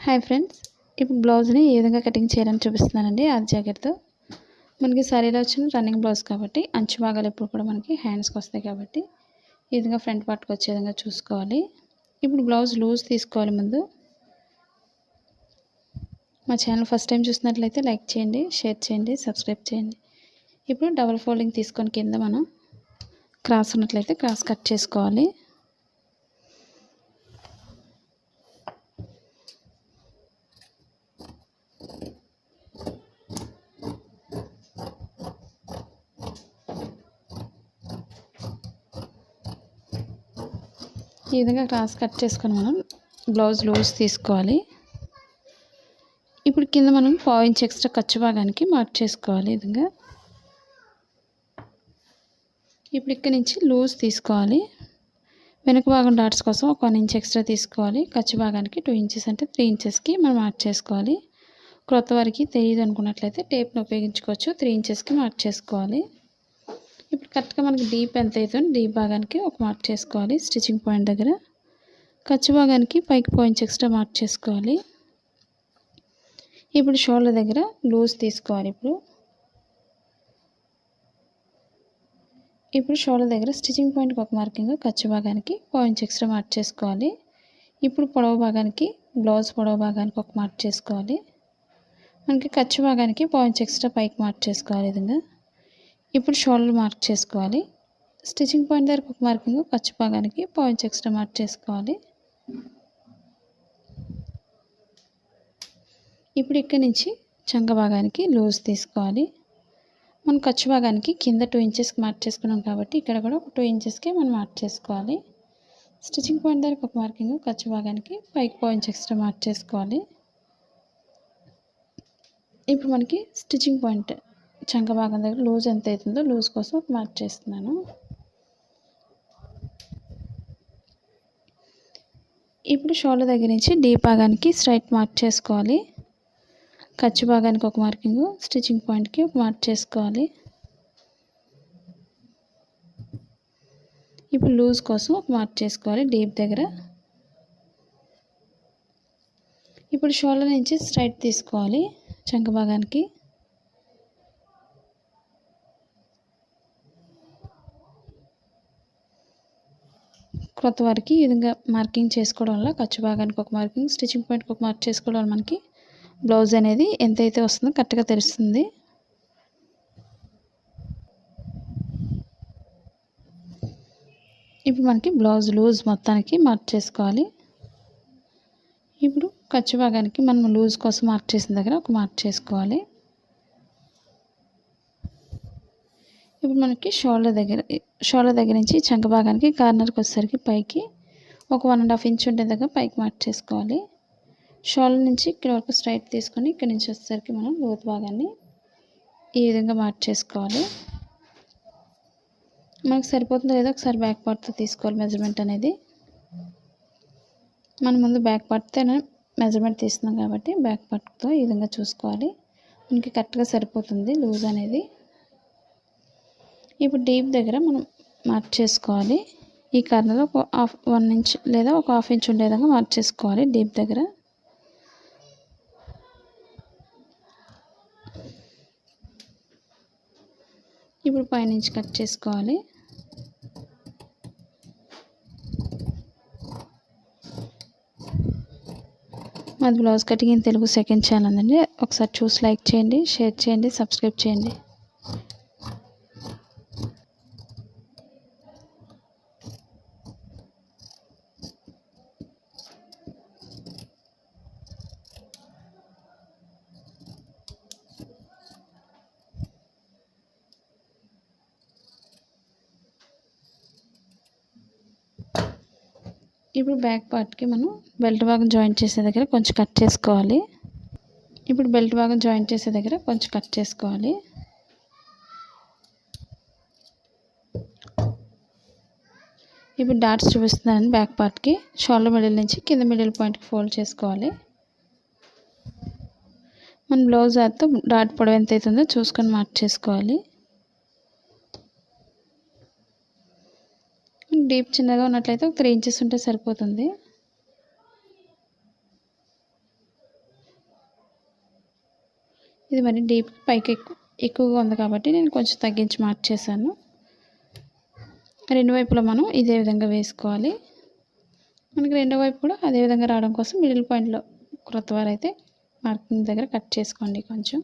Hi friends, ఇప్పుడు బ్లౌజ్ని ఏ విధంగా కటింగ్ చేయాలని చూపిస్తున్నానండి. ఆది జాకెట్తో మనకి సారీలో వచ్చిన రన్నింగ్ బ్లౌజ్ కాబట్టి అంచు భాగాలు ఎప్పుడు కూడా మనకి హ్యాండ్స్కి వస్తాయి కాబట్టి ఈ విధంగా ఫ్రంట్ పార్ట్కి వచ్చే విధంగా చూసుకోవాలి. ఇప్పుడు బ్లౌజ్ లూజ్ తీసుకోవాలి. ముందు మా ఛానల్ ఫస్ట్ టైం చూసినట్లయితే లైక్ చేయండి, షేర్ చేయండి, సబ్స్క్రైబ్ చేయండి. ఇప్పుడు డబుల్ ఫోల్డింగ్ తీసుకొని కింద మనం క్రాస్ ఉన్నట్లయితే క్రాస్ కట్ చేసుకోవాలి. ఈ విధంగా క్రాస్ కట్ చేసుకొని మనం బ్లౌజ్ లూజ్ తీసుకోవాలి. ఇప్పుడు కింద మనం 1/4 ఇంచ్ ఎక్స్ట్రా ఖర్చు భాగానికి మార్క్ చేసుకోవాలి. ఈ విధంగా ఇప్పుడు ఇక్కడ నుంచి లూజ్ తీసుకోవాలి. వెనుక భాగం డాట్స్ కోసం 1 ఇంచ్ ఎక్స్ట్రా తీసుకోవాలి. ఖర్చు భాగానికి 2 ఇంచెస్ అంటే 3 ఇంచెస్కి మనం మార్క్ చేసుకోవాలి. క్రొత్త వారికి తెలియదు అనుకున్నట్లయితే టేప్ని ఉపయోగించుకోవచ్చు. 3 ఇంచెస్కి మార్క్ చేసుకోవాలి. ఇప్పుడు కరెక్ట్గా మనకి డీప్ ఎంత అవుతుందో డీప్ భాగానికి ఒక మార్క్ చేసుకోవాలి. స్టిచ్చింగ్ పాయింట్ దగ్గర ఖర్చు భాగానికి పైకి 1 ఇంచ్ ఎక్స్ట్రా మార్క్ చేసుకోవాలి. ఇప్పుడు షోల్డర్ దగ్గర లూజ్ తీసుకోవాలి. ఇప్పుడు షోల్డర్ దగ్గర స్టిచ్చింగ్ పాయింట్కి ఒక మార్కింగ్, ఖర్చు భాగానికి 1 ఇంచ్ ఎక్స్ట్రా మార్క్ చేసుకోవాలి. ఇప్పుడు పొడవు భాగానికి బ్లౌజ్ పొడవు భాగానికి ఒక మార్క్ చేసుకోవాలి. మనకి ఖర్చు భాగానికి 1 ఇంచ్ ఎక్స్ట్రా పైకి మార్క్ చేసుకోవాలి. ఈ విధంగా ఇప్పుడు షోల్డర్ మార్క్ చేసుకోవాలి. స్టిచ్చింగ్ పాయింట్ దగ్గర ఒక మార్కింగ్, ఖర్చు భాగానికి 1 ఇంచ్ ఎక్స్ట్రా మార్క్ చేసుకోవాలి. ఇప్పుడు ఇక్కడ నుంచి చంక భాగానికి లూజ్ తీసుకోవాలి. మనం ఖర్చు భాగానికి కింద 2 ఇంచెస్కి మార్క్ చేసుకున్నాం కాబట్టి ఇక్కడ కూడా ఒక 2 ఇంచెస్కి మనం మార్క్ చేసుకోవాలి. స్టిచ్చింగ్ పాయింట్ దగ్గర ఒక మార్కింగ్, ఖర్చు భాగానికి పైకి 1 ఇంచ్ ఎక్స్ట్రా మార్క్ చేసుకోవాలి. ఇప్పుడు మనకి స్టిచ్చింగ్ పాయింట్ చంక భాగం దగ్గర లూజ్ ఎంత అవుతుందో లూజ్ కోసం ఒక మార్క్ చేస్తున్నాను. ఇప్పుడు షోల్డర్ దగ్గర నుంచి డీప్ భాగానికి స్ట్రైట్ మార్క్ చేసుకోవాలి. ఖర్చు భాగానికి ఒక మార్కింగ్, స్టిచ్చింగ్ పాయింట్కి ఒక మార్క్ చేసుకోవాలి. ఇప్పుడు లూజ్ కోసం ఒక మార్క్ చేసుకోవాలి డీప్ దగ్గర. ఇప్పుడు షోల్డర్ నుంచి స్ట్రైట్ తీసుకోవాలి చంక భాగానికి. క్రొత్త వారికి ఈ విధంగా మార్కింగ్ చేసుకోవడం వల్ల ఖర్చు భాగానికి ఒక మార్కింగ్, స్టిచ్చింగ్ పాయింట్కి ఒక మార్క్ చేసుకోవడం వల్ల మనకి బ్లౌజ్ అనేది ఎంతైతే వస్తుందో కరెక్ట్గా తెలుస్తుంది. ఇప్పుడు మనకి బ్లౌజ్ లూజ్ మొత్తానికి మార్క్ చేసుకోవాలి. ఇప్పుడు ఖర్చు భాగానికి మనం లూజ్ కోసం మార్క్ చేసిన దగ్గర ఒక మార్క్ చేసుకోవాలి. ఇప్పుడు మనకి షోల్డర్ దగ్గర నుంచి చంక భాగానికి కార్నర్కి వచ్చేసరికి పైకి ఒక 1.5 ఇంచ్ ఉండే దగ్గర పైకి మార్క్ చేసుకోవాలి. షోల్డర్ నుంచి ఇక్కడ వరకు స్ట్రైట్ తీసుకొని ఇక్కడ నుంచి వచ్చేసరికి మనం లోతు భాగాన్ని ఈ విధంగా మార్క్ చేసుకోవాలి. మనకు సరిపోతుందో లేదో ఒకసారి బ్యాక్ పార్ట్తో తీసుకోవాలి మెజర్మెంట్ అనేది. మనం ముందు బ్యాక్ పార్ట్తో మెజర్మెంట్ తీస్తున్నాం కాబట్టి బ్యాక్ పార్ట్తో ఈ విధంగా చూసుకోవాలి. మనకి కరెక్ట్గా సరిపోతుంది లూజ్ అనేది. ఇప్పుడు డీప్ దగ్గర మనం మార్క్ చేసుకోవాలి. ఈ కార్నర్లో ఒక 1 ఇంచ్ లేదా ఒక 1/2 ఇంచ్ ఉండే విధంగా మార్క్ చేసుకోవాలి డీప్ దగ్గర. ఇప్పుడు పైనుంచి కట్ చేసుకోవాలి. మాది blouse cutting in Telugu second channel అండి. ఒకసారి చూసి లైక్ చేయండి, షేర్ చేయండి, సబ్స్క్రైబ్ చేయండి. ఇప్పుడు బ్యాక్ పార్ట్కి మనం బెల్ట్ భాగం జాయింట్ చేసే దగ్గర కొంచెం కట్ చేసుకోవాలి. ఇప్పుడు బెల్ట్ భాగం జాయింట్ చేసే దగ్గర కొంచెం కట్ చేసుకోవాలి. ఇప్పుడు డాట్స్ చూపిస్తున్నాను బ్యాక్ పార్ట్కి. షోల్డర్ మిడిల్ నుంచి కింద మిడిల్ పాయింట్కి ఫోల్డ్ చేసుకోవాలి. మన బ్లౌజ్ ఆర్తో డాట్ పొడవు ఎంత అవుతుందో చూసుకొని మార్క్ చేసుకోవాలి. డీప్ చిన్నగా ఉన్నట్లయితే ఒక 3 ఇంచెస్ ఉంటే సరిపోతుంది. ఇది మరి డీప్ పైకి ఎక్కువగా ఉంది కాబట్టి నేను కొంచెం తగ్గించి మార్క్ చేశాను. రెండు వైపులా మనం ఇదే విధంగా వేసుకోవాలి. మనకి రెండో వైపు కూడా అదే విధంగా రావడం కోసం మిడిల్ పాయింట్లో క్రొత్త వారు అయితే మార్కింగ్ దగ్గర కట్ చేసుకోండి కొంచెం.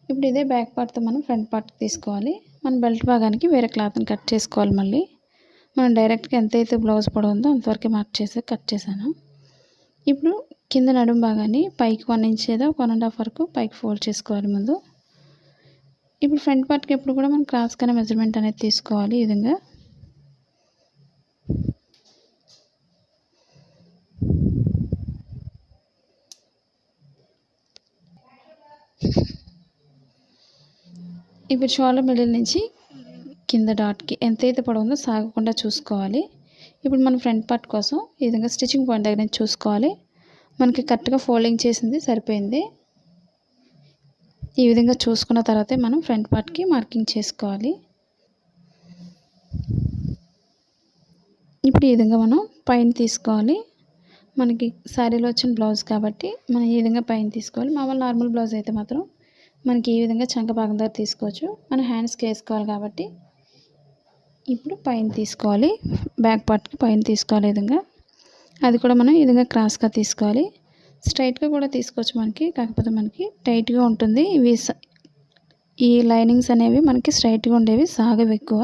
ఇప్పుడు ఇదే బ్యాక్ పార్ట్తో మనం ఫ్రంట్ పార్ట్ తీసుకోవాలి. మన బెల్ట్ భాగానికి వేరే క్లాత్ని కట్ చేసుకోవాలి. మళ్ళీ మనం డైరెక్ట్గా ఎంతైతే బ్లౌజ్ పొడవు ఉందో అంతవరకే మార్క్ చేసి కట్ చేశాను. ఇప్పుడు కింద నడుం భాగాన్ని పైకి 1 ఇంచ్ లేదా 1.5 వరకు పైకి ఫోల్డ్ చేసుకోవాలి ముందు. ఇప్పుడు ఫ్రంట్ పార్ట్కి ఎప్పుడు కూడా మనం క్రాస్గానే మెజర్మెంట్ అనేది తీసుకోవాలి. ఈ విధంగా ఇప్పుడు షోల్డర్ మిడిల్ నుంచి కింద డాట్కి ఎంతైతే పొడవు ఉందో సాగకుండా చూసుకోవాలి. ఇప్పుడు మనం ఫ్రంట్ పార్ట్ కోసం ఈ విధంగా స్టిచ్చింగ్ పాయింట్ దగ్గర నుంచి చూసుకోవాలి. మనకి కరెక్ట్గా ఫోల్డింగ్ చేసింది సరిపోయింది. ఈ విధంగా చూసుకున్న తర్వాతే మనం ఫ్రంట్ పార్ట్కి మార్కింగ్ చేసుకోవాలి. ఇప్పుడు ఈ విధంగా మనం పైన తీసుకోవాలి. మనకి శారీలో వచ్చిన బ్లౌజ్ కాబట్టి మనం ఈ విధంగా పైన తీసుకోవాలి. మామూలు నార్మల్ బ్లౌజ్ అయితే మాత్రం మనకి ఈ విధంగా చంక భాగం దగ్గర తీసుకోవచ్చు. మనం హ్యాండ్స్కి వేసుకోవాలి కాబట్టి ఇప్పుడు పైన తీసుకోవాలి. బ్యాక్ పార్ట్కి పైన తీసుకోవాలి. ఈ విధంగా అది కూడా మనం ఈ విధంగా క్రాస్గా తీసుకోవాలి. స్ట్రైట్గా కూడా తీసుకోవచ్చు మనకి, కాకపోతే మనకి టైట్గా ఉంటుంది. ఈ లైనింగ్స్ అనేవి మనకి స్ట్రైట్గా ఉండేవి, సాగవి ఎక్కువ.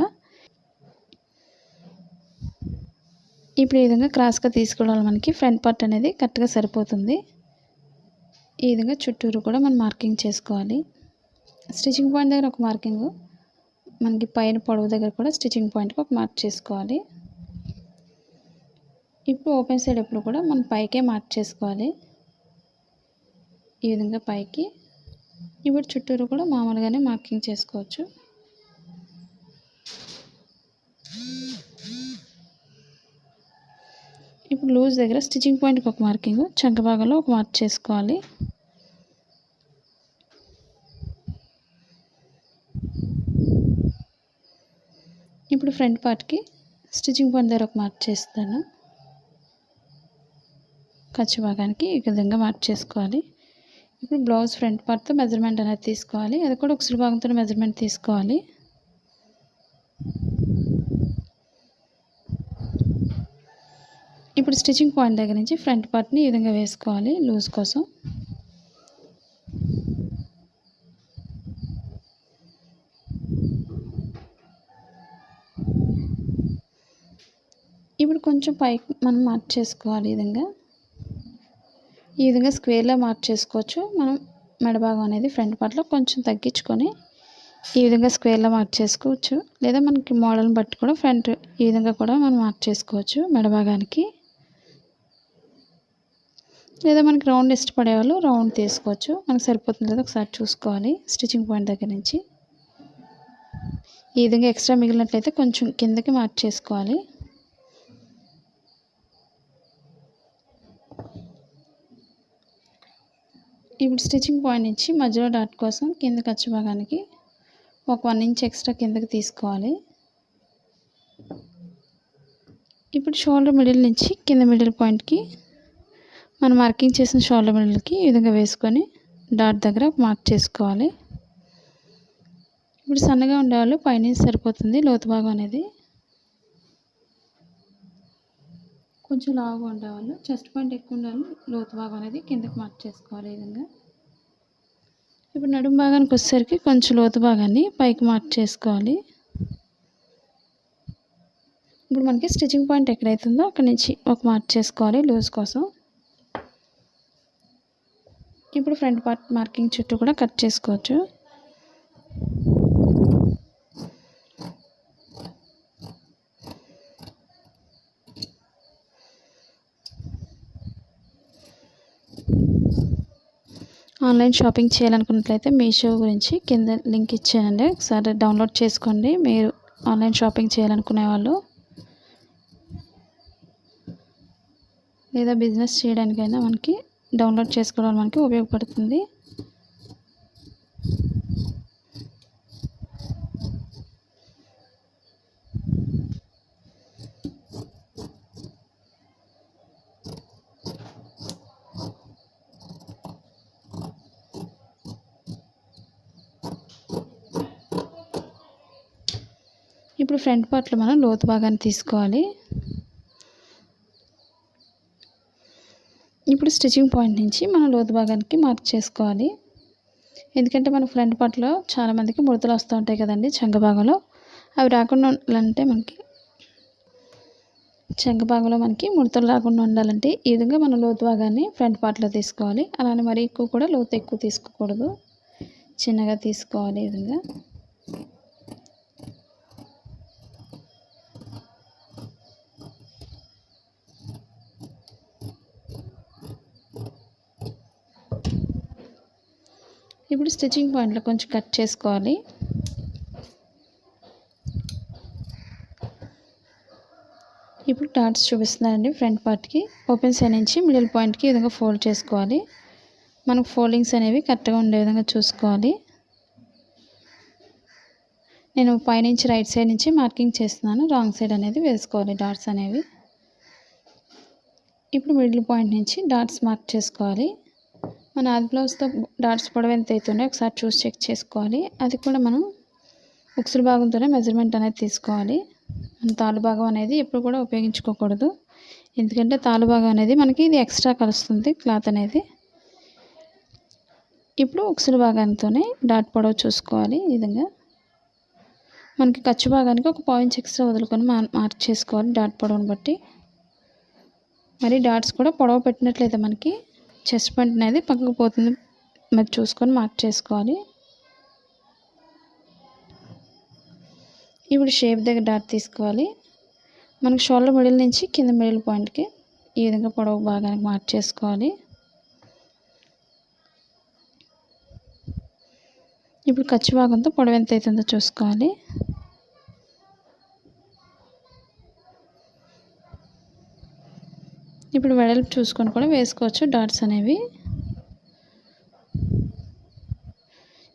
ఇప్పుడు ఈ విధంగా క్రాస్గా తీసుకోవడం వల్ల మనకి ఫ్రంట్ పార్ట్ అనేది కరెక్ట్గా సరిపోతుంది. ఈ విధంగా చుట్టూరు కూడా మనం మార్కింగ్ చేసుకోవాలి. స్టిచ్చింగ్ పాయింట్ దగ్గర ఒక మార్కింగ్, మనకి పైన పొడవు దగ్గర కూడా స్టిచ్చింగ్ పాయింట్కి ఒక మార్క్ చేసుకోవాలి. ఇప్పుడు ఓపెన్ సైడ్ ఎప్పుడు కూడా మనం పైకే మార్క్ చేసుకోవాలి. ఈ విధంగా పైకి. ఇప్పుడు చుట్టూరు కూడా మామూలుగానే మార్కింగ్ చేసుకోవచ్చు. ఇప్పుడు లూజ్ దగ్గర స్టిచ్చింగ్ పాయింట్కి ఒక మార్కింగ్, చంక భాగంలో ఒక మార్క్ చేసుకోవాలి. ఇప్పుడు ఫ్రంట్ పార్ట్కి స్టిచ్చింగ్ పాయింట్ దగ్గర ఒక మార్క్ చేస్తాను. ఖర్చు భాగానికి ఈ విధంగా మార్క్ చేసుకోవాలి. ఇప్పుడు బ్లౌజ్ ఫ్రంట్ పార్ట్తో మెజర్మెంట్ అనేది తీసుకోవాలి. అది కూడా ఉక్సులు భాగంతో మెజర్మెంట్ తీసుకోవాలి. ఇప్పుడు స్టిచ్చింగ్ పాయింట్ దగ్గర నుంచి ఫ్రంట్ పార్ట్ని ఈ విధంగా వేసుకోవాలి లూజ్ కోసం. ఇప్పుడు కొంచెం పైకి మనం మార్క్ చేసుకోవాలి. ఈ విధంగా స్క్వేర్లో మార్క్ చేసుకోవచ్చు. మనం మెడభాగం అనేది ఫ్రంట్ పార్ట్లో కొంచెం తగ్గించుకొని ఈ విధంగా స్క్వేర్లో మార్క్ చేసుకోవచ్చు. లేదా మనకి మోడల్ని బట్టి కూడా ఫ్రంట్ ఈ విధంగా కూడా మనం మార్క్ చేసుకోవచ్చు మెడభాగానికి. లేదా మనకి రౌండ్ ఇష్టపడే వాళ్ళు రౌండ్ తీసుకోవచ్చు. మనకు సరిపోతుంది లేదా ఒకసారి చూసుకోవాలి. స్టిచ్చింగ్ పాయింట్ దగ్గర నుంచి ఈ విధంగా ఎక్స్ట్రా మిగిలినట్లయితే కొంచెం కిందకి మార్క్ చేసుకోవాలి. ఇప్పుడు స్టిచ్చింగ్ పాయింట్ నుంచి మధ్యలో డాట్ కోసం కింద ఖర్చు భాగానికి ఒక 1 ఇంచ్ ఎక్స్ట్రా కిందకి తీసుకోవాలి. ఇప్పుడు షోల్డర్ మిడిల్ నుంచి కింద మిడిల్ పాయింట్కి మనం మార్కింగ్ చేసిన షోల్డర్ మిడిల్కి ఈ విధంగా వేసుకొని డాట్ దగ్గర మార్క్ చేసుకోవాలి. ఇప్పుడు సన్నగా ఉండేవాళ్ళు పైనుంచి సరిపోతుంది లోతు భాగం అనేది. కొంచెం లావుగా ఉండేవాళ్ళు చెస్ట్ పాయింట్ ఎక్కువ ఉండాలి, లోతు భాగం అనేది కిందకి మార్క్ చేసుకోవాలి. ఈ విధంగా ఇప్పుడు నడుం భాగానికి వచ్చేసరికి కొంచెం లోతు భాగాన్ని పైకి మార్క్ చేసుకోవాలి. ఇప్పుడు మనకి స్టిచ్చింగ్ పాయింట్ ఎక్కడైతుందో అక్కడి నుంచి ఒక మార్క్ చేసుకోవాలి లూజ్ కోసం. ఇప్పుడు ఫ్రంట్ పార్ట్ మార్కింగ్ చుట్టూ కూడా కట్ చేసుకోవచ్చు. ఆన్లైన్ షాపింగ్ చేయాలనుకున్నట్లయితే మీషో గురించి కింద లింక్ ఇచ్చానండి, ఒకసారి డౌన్లోడ్ చేసుకోండి. మీరు ఆన్లైన్ షాపింగ్ చేయాలనుకునే వాళ్ళు లేదా బిజినెస్ చేయడానికైనా మనకి డౌన్లోడ్ చేసుకోవడం మనకి ఉపయోగపడుతుంది. ఇప్పుడు ఫ్రంట్ పార్ట్లో మనం లోతు భాగాన్ని తీసుకోవాలి. ఇప్పుడు స్టిచ్చింగ్ పాయింట్ నుంచి మనం లోతు భాగానికి మార్క్ చేసుకోవాలి. ఎందుకంటే మన ఫ్రంట్ పార్ట్లో చాలామందికి ముడతలు వస్తూ ఉంటాయి కదండి చంక భాగంలో. అవి రాకుండా ఉండాలంటే చంక భాగంలో మనకి ముడతలు రాకుండా ఉండాలంటే ఈ విధంగా మనం లోతు భాగాన్ని ఫ్రంట్ పార్ట్లో తీసుకోవాలి. అలానే మరీ ఎక్కువ కూడా లోతు ఎక్కువ తీసుకోకూడదు, చిన్నగా తీసుకోవాలి. ఈ విధంగా ఇప్పుడు స్టిచ్చింగ్ పాయింట్లో కొంచెం కట్ చేసుకోవాలి. ఇప్పుడు డాట్స్ చూపిస్తున్నానండి ఫ్రంట్ పార్ట్కి. ఓపెన్ సైడ్ నుంచి మిడిల్ పాయింట్కి ఈ విధంగా ఫోల్డ్ చేసుకోవాలి. మనకు ఫోల్డింగ్స్ అనేవి కరెక్ట్గా ఉండే విధంగా చూసుకోవాలి. నేను పైనుంచి రైట్ సైడ్ నుంచి మార్కింగ్ చేస్తున్నాను, రాంగ్ సైడ్ అనేది వేసుకోవాలి డాట్స్ అనేవి. ఇప్పుడు మిడిల్ పాయింట్ నుంచి డాట్స్ మార్క్ చేసుకోవాలి. మన ఆది బ్లౌజ్తో డాట్స్ పొడవు ఎంత అవుతుందో ఒకసారి చూసి చెక్ చేసుకోవాలి. అది కూడా మనం ఉక్సుల భాగంతోనే మెజర్మెంట్ అనేది తీసుకోవాలి. మన తాలు భాగం అనేది ఎప్పుడు కూడా ఉపయోగించుకోకూడదు, ఎందుకంటే తాలు భాగం అనేది మనకి ఇది ఎక్స్ట్రా కలుస్తుంది క్లాత్ అనేది. ఇప్పుడు ఉక్సుల భాగంతోనే డాట్ పొడవు చూసుకోవాలి. ఈ విధంగా మనకి ఖర్చు భాగానికి ఒక పావు ఇంచ్ ఎక్స్ట్రా వదులుకొని మార్క్ చేసుకోవాలి డాట్ పొడవును బట్టి. మరి డాట్స్ కూడా పొడవు పెట్టినట్లయితే మనకి చెస్ట్ పాయింట్ అనేది పక్కకు పోతుంది, మరి చూసుకొని మార్క్ చేసుకోవాలి. ఇప్పుడు షేప్ దగ్గర డాట్ తీసుకోవాలి. మనకి షోల్డర్ మిడిల్ నుంచి కింద మిడిల్ పాయింట్కి ఈ విధంగా పొడవు భాగానికి మార్క్ చేసుకోవాలి. ఇప్పుడు ఖర్చు భాగంతో పొడవు ఎంత అవుతుందో చూసుకోవాలి. ఇప్పుడు వెడల్పు చూసుకొని కూడా వేసుకోవచ్చు డాట్స్ అనేవి.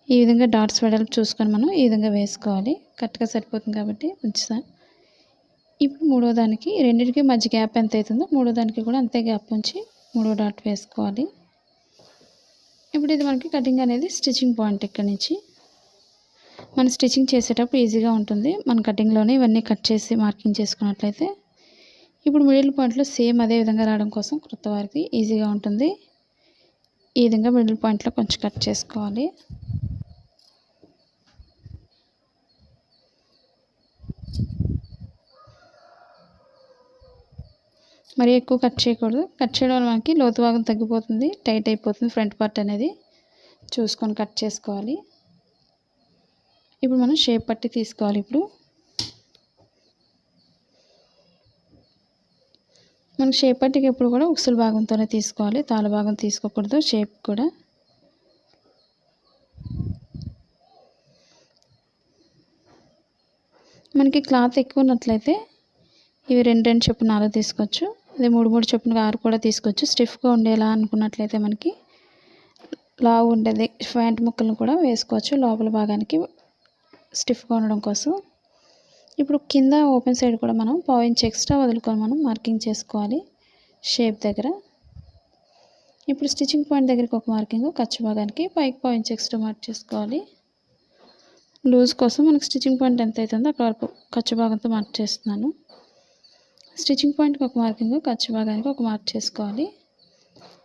ఈ విధంగా డాట్స్ వెడల్పు చూసుకొని మనం ఈ విధంగా వేసుకోవాలి. కరెక్ట్గా సరిపోతుంది కాబట్టి ఉంచుతాను. ఇప్పుడు మూడో దానికి రెండింటికి మధ్య గ్యాప్ ఎంత అవుతుందో మూడో దానికి కూడా అంతే గ్యాప్ ఉంచి మూడో డాట్ వేసుకోవాలి. ఇప్పుడు ఇది మనకి కటింగ్ అనేది స్టిచ్చింగ్ పాయింట్. ఇక్కడ నుంచి మనం స్టిచ్చింగ్ చేసేటప్పుడు ఈజీగా ఉంటుంది. మన కటింగ్లోనే ఇవన్నీ కట్ చేసి మార్కింగ్ చేసుకున్నట్లయితే ఇప్పుడు మిడిల్ పాయింట్లో సేమ్ అదే విధంగా రావడం కోసం క్రొత్త వారికి ఈజీగా ఉంటుంది. ఈ విధంగా మిడిల్ పాయింట్లో కొంచెం కట్ చేసుకోవాలి. మరీ ఎక్కువ కట్ చేయకూడదు. కట్ చేయడం వల్ల మనకి లోతు భాగం తగ్గిపోతుంది, టైట్ అయిపోతుంది ఫ్రంట్ పార్ట్ అనేది. చూసుకొని కట్ చేసుకోవాలి. ఇప్పుడు మనం షేప్ పట్టి తీసుకోవాలి. ఇప్పుడు మనకి షేప్ పట్టికి ఎప్పుడు కూడా ఉక్సుల భాగంతోనే తీసుకోవాలి, తాళ భాగం తీసుకోకూడదు. షేప్ కూడా మనకి క్లాత్ ఎక్కువ ఉన్నట్లయితే ఇవి 2 చొప్పున 4 తీసుకోవచ్చు, అదే 3 చొప్పున 6 కూడా తీసుకోవచ్చు. స్టిఫ్గా ఉండేలా అనుకున్నట్లయితే మనకి లావు ఉండేది ప్యాంట్ ముక్కలను కూడా వేసుకోవచ్చు లోపల భాగానికి స్టిఫ్గా ఉండడం కోసం. ఇప్పుడు కింద ఓపెన్ సైడ్ కూడా మనం పావు ఇంచ్ ఎక్స్ట్రా వదులుకొని మనం మార్కింగ్ చేసుకోవాలి షేప్ దగ్గర. ఇప్పుడు స్టిచ్చింగ్ పాయింట్ దగ్గరికి ఒక మార్కింగ్, ఖర్చు భాగానికి పైకి పావు ఇంచ్ ఎక్స్ట్రా మార్క్ చేసుకోవాలి. లూజ్ కోసం మనకు స్టిచ్చింగ్ పాయింట్ ఎంత అవుతుందో అక్కడ వరకు ఖర్చు భాగంతో మార్క్ చేస్తున్నాను. స్టిచ్చింగ్ పాయింట్కి ఒక మార్కింగ్, ఖర్చు భాగానికి ఒక మార్క్ చేసుకోవాలి.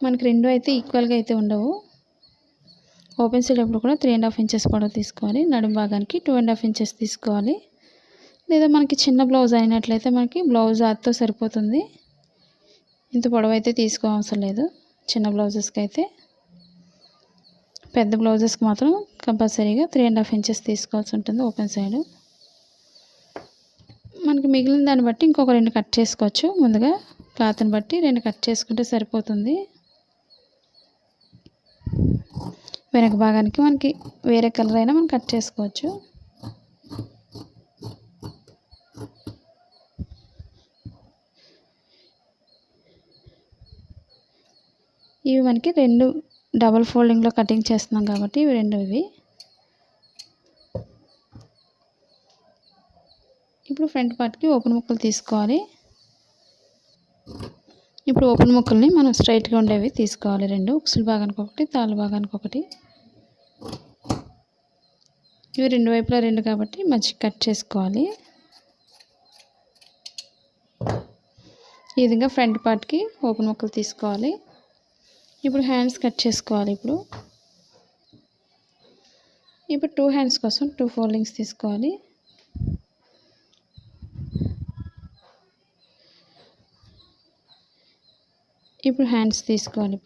మనకి రెండు అయితే ఈక్వల్గా అయితే ఉండవు. ఓపెన్ సైడ్ అప్పుడు కూడా 3.5 ఇంచెస్ పొడవు తీసుకోవాలి. నడుము భాగానికి 2.5 ఇంచెస్ తీసుకోవాలి. లేదా మనకి చిన్న బ్లౌజ్ అయినట్లయితే మనకి బ్లౌజ్ ఆర్తో సరిపోతుంది, ఇంత పొడవు అయితే తీసుకోవసరం లేదు చిన్న బ్లౌజెస్కి అయితే. పెద్ద బ్లౌజెస్కి మాత్రం కంపల్సరీగా 3.5 ఇంచెస్ తీసుకోవాల్సి ఉంటుంది ఓపెన్ సైడ్. మనకి మిగిలిన దాన్ని బట్టి ఇంకొక 2 కట్ చేసుకోవచ్చు. ముందుగా క్లాత్ని బట్టి 2 కట్ చేసుకుంటే సరిపోతుంది. వెనక భాగానికి మనకి వేరే కలర్ అయినా మనం కట్ చేసుకోవచ్చు. ఇవి మనకి 2 డబల్ ఫోల్డింగ్లో కటింగ్ చేస్తున్నాం కాబట్టి ఇవి 2 ఇవి. ఇప్పుడు ఫ్రంట్ పార్ట్కి ఓపెన్ ముక్కలు తీసుకోవాలి. ఇప్పుడు ఓపెన్ ముక్కల్ని మనం స్ట్రైట్గా ఉండేవి తీసుకోవాలి 2, ఉక్సుల భాగానికి ఒకటి, తాళ్ళ భాగానికి ఒకటి. ఇవి 2 వైపులా 2 కాబట్టి మధ్య కట్ చేసుకోవాలి. ఈ విధంగా ఫ్రంట్ పార్ట్కి ఓపెన్ ముక్కలు తీసుకోవాలి. ఇప్పుడు హ్యాండ్స్ కట్ చేసుకోవాలి. ఇప్పుడు 2 హ్యాండ్స్ కోసం 2 ఫోల్డింగ్స్ తీసుకోవాలి. ఇప్పుడు హ్యాండ్స్ తీసుకోవాలి.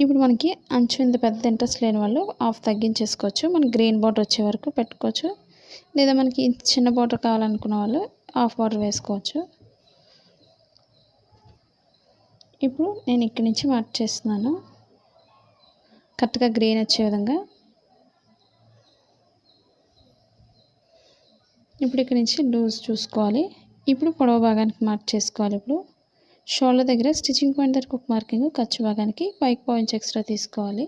ఇప్పుడు మనకి అంచు ఇంత పెద్ద ఇంట్రెస్ట్ లేని వాళ్ళు హాఫ్ తగ్గించేసుకోవచ్చు. మనకి గ్రీన్ బార్డర్ వచ్చే వరకు పెట్టుకోవచ్చు. లేదా మనకి చిన్న బార్డర్ కావాలనుకున్న వాళ్ళు హాఫ్ బార్డర్ వేసుకోవచ్చు. ఇప్పుడు నేను ఇక్కడి నుంచి మార్క్ చేస్తున్నాను. కరెక్ట్గా గ్రీన్ వచ్చే విధంగా. ఇప్పుడు ఇక్కడి నుంచి లూజ్ చూసుకోవాలి. ఇప్పుడు పొడవు భాగానికి మార్క్ చేసుకోవాలి. ఇప్పుడు షోల్డర్ దగ్గర స్టిచ్చింగ్ పాయింట్ దగ్గర ఒక మార్కింగ్, ఖర్చు భాగానికి పైకి పాయింట్స్ ఎక్స్ట్రా తీసుకోవాలి.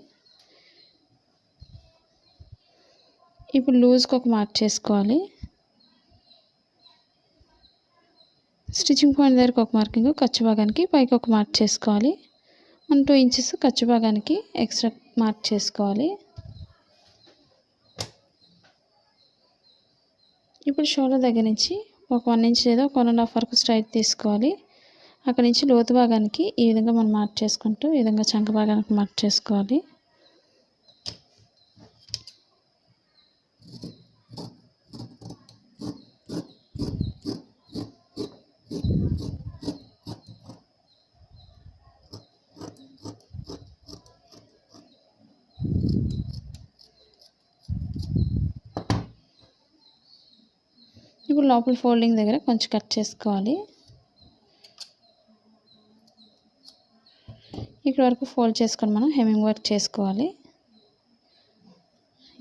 ఇప్పుడు లూజ్కి ఒక మార్క్ చేసుకోవాలి. స్టిచ్చింగ్ పాయింట్ దగ్గరకు ఒక మార్కింగ్, ఖర్చు భాగానికి పైకి ఒక మార్క్ చేసుకోవాలి. 2 ఇంచెస్ ఖర్చు భాగానికి ఎక్స్ట్రా మార్క్ చేసుకోవాలి. ఇప్పుడు షోల్డర్ దగ్గర నుంచి ఒక 1 ఇంచ్ లేదా 1.5 వరకు స్ట్రైట్ తీసుకోవాలి. అక్కడి నుంచి లోతు భాగానికి ఈ విధంగా మనం మార్క్ చేసుకుంటూ ఈ విధంగా చంక భాగానికి మార్క్ చేసుకోవాలి. ఇప్పుడు లోపల ఫోల్డింగ్ దగ్గర కొంచెం కట్ చేసుకోవాలి. ఇక్కడ వరకు ఫోల్డ్ చేసుకొని మనం హెమ్మింగ్ వర్క్ చేసుకోవాలి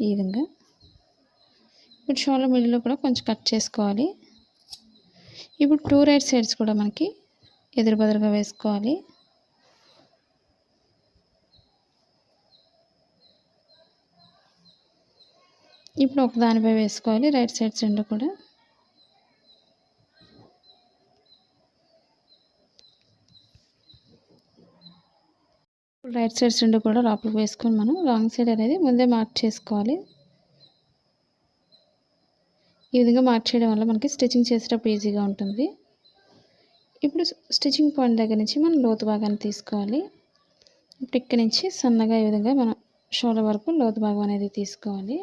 ఈ విధంగా. ఇప్పుడు షోల్డర్ మిడిల్లో కూడా కొంచెం కట్ చేసుకోవాలి. ఇప్పుడు 2 రైట్ సైడ్స్ కూడా మనకి ఎదురు బదురుగా వేసుకోవాలి. ఇప్పుడు ఒక దానిపై వేసుకోవాలి రైట్ సైడ్స్ 2 కూడా. రైట్ సైడ్స్ 2 కూడా లోపలికి వేసుకొని మనం రాంగ్ సైడ్ అనేది ముందే మార్క్ చేసుకోవాలి. ఈ విధంగా మార్క్ చేయడం వల్ల మనకి స్టిచ్చింగ్ చేసేటప్పుడు ఈజీగా ఉంటుంది. ఇప్పుడు స్టిచ్చింగ్ పాయింట్ దగ్గర నుంచి మనం లోతు భాగాన్ని తీసుకోవాలి. ఇప్పుడు ఇక్కడి నుంచి సన్నగా ఈ విధంగా మనం షోల్డర్ వరకు లోతు భాగం అనేది తీసుకోవాలి.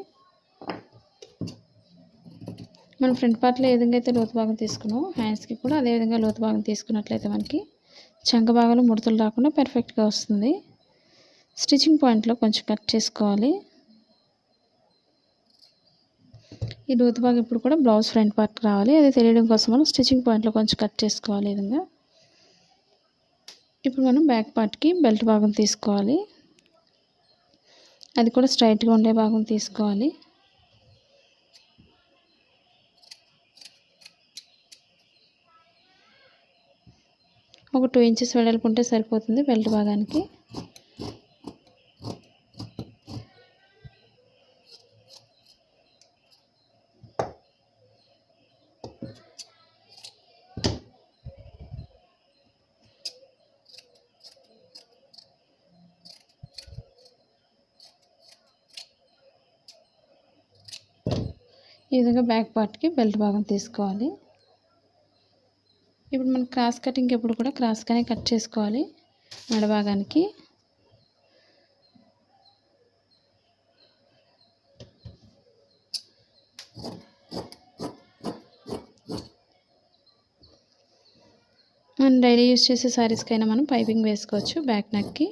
మనం ఫ్రంట్ పార్ట్లో ఏ విధంగా అయితే లోతు భాగం తీసుకున్నామో హ్యాండ్స్కి కూడా అదే విధంగా లోతు భాగం తీసుకున్నట్లయితే మనకి చంక భాగంలో ముడతలు రాకుండా పర్ఫెక్ట్గా వస్తుంది. స్టిచ్చింగ్ పాయింట్లో కొంచెం కట్ చేసుకోవాలి. ఈ లోతు భాగం ఇప్పుడు కూడా బ్లౌజ్ ఫ్రంట్ పార్ట్ రావాలి. అది తెలియడం కోసం మనం స్టిచ్చింగ్ పాయింట్లో కొంచెం కట్ చేసుకోవాలి ఈ విధంగా. ఇప్పుడు మనం బ్యాక్ పార్ట్కి బెల్ట్ భాగం తీసుకోవాలి. అది కూడా స్ట్రైట్గా ఉండే భాగం తీసుకోవాలి. ఒక 2 ఇంచెస్ వెడల్పు ఉంటే సరిపోతుంది బెల్ట్ భాగానికి. ఈ విధంగా బ్యాక్ పార్ట్కి బెల్ట్ భాగం తీసుకోవాలి. ఇప్పుడు మనం క్రాస్ కటింగ్ ఎప్పుడు కూడా క్రాస్గానే కట్ చేసుకోవాలి మెడ భాగానికి. మనం డైలీ యూజ్ చేసే శారీస్కైనా మనం పైపింగ్ వేసుకోవచ్చు బ్యాక్ నెక్కి.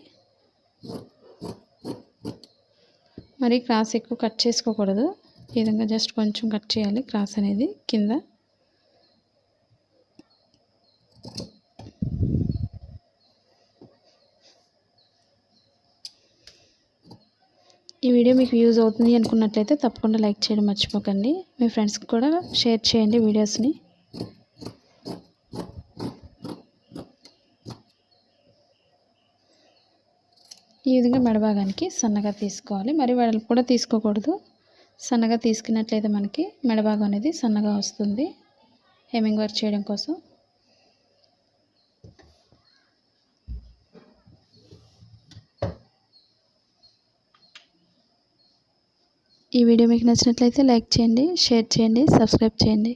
మరి క్రాస్ ఎక్కువ కట్ చేసుకోకూడదు. ఈ విధంగా జస్ట్ కొంచెం కట్ చేయాలి క్రాస్ అనేది కింద. ఈ వీడియో మీకు యూజ్ అవుతుంది అనుకున్నట్లయితే తప్పకుండా లైక్ చేయడం మర్చిపోకండి. మీ ఫ్రెండ్స్కి కూడా షేర్ చేయండి వీడియోస్ని. ఈ విధంగా మెడ భాగానికి సన్నగా తీసుకోవాలి. మరి వెడల్పు కూడా తీసుకోకూడదు. సన్నగా తీసుకున్నట్లయితే మనకి మెడ భాగం అనేది సన్నగా వస్తుంది హెమ్మింగ్ వర్క్ చేయడం కోసం. ఈ వీడియో మీకు నచ్చినట్లయితే లైక్ చేయండి, షేర్ చేయండి, సబ్స్క్రైబ్ చేయండి.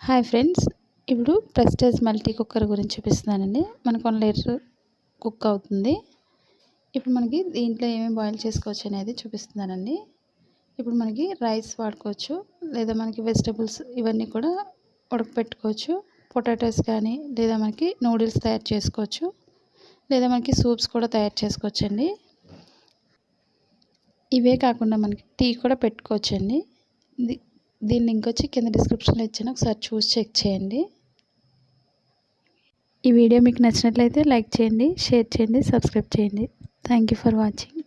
హాయ్ ఫ్రెండ్స్, ఇప్పుడు ప్రెస్టేజ్ మల్టీ కుక్కర్ గురించి చూపిస్తున్నానండి. మనకు 1 లీటర్ కుక్ అవుతుంది. ఇప్పుడు మనకి దీంట్లో ఏమేమి బాయిల్ చేసుకోవచ్చు అనేది చూపిస్తున్నానండి. ఇప్పుడు మనకి రైస్ వాడుకోవచ్చు, లేదా మనకి వెజిటబుల్స్ ఇవన్నీ కూడా ఉడకపెట్టుకోవచ్చు. పొటాటోస్ కానీ, లేదా మనకి నూడిల్స్ తయారు చేసుకోవచ్చు, లేదా మనకి సూప్స్ కూడా తయారు చేసుకోవచ్చండి. ఇవే కాకుండా మనకి టీ కూడా పెట్టుకోవచ్చండి. దీని లింక్ వచ్చి కింద డిస్క్రిప్షన్లో ఇచ్చాను, ఒకసారి చూసి చెక్ చేయండి. ఈ వీడియో మీకు నచ్చినట్లయితే లైక్ చేయండి, షేర్ చేయండి, సబ్స్క్రైబ్ చేయండి. Thank you for watching.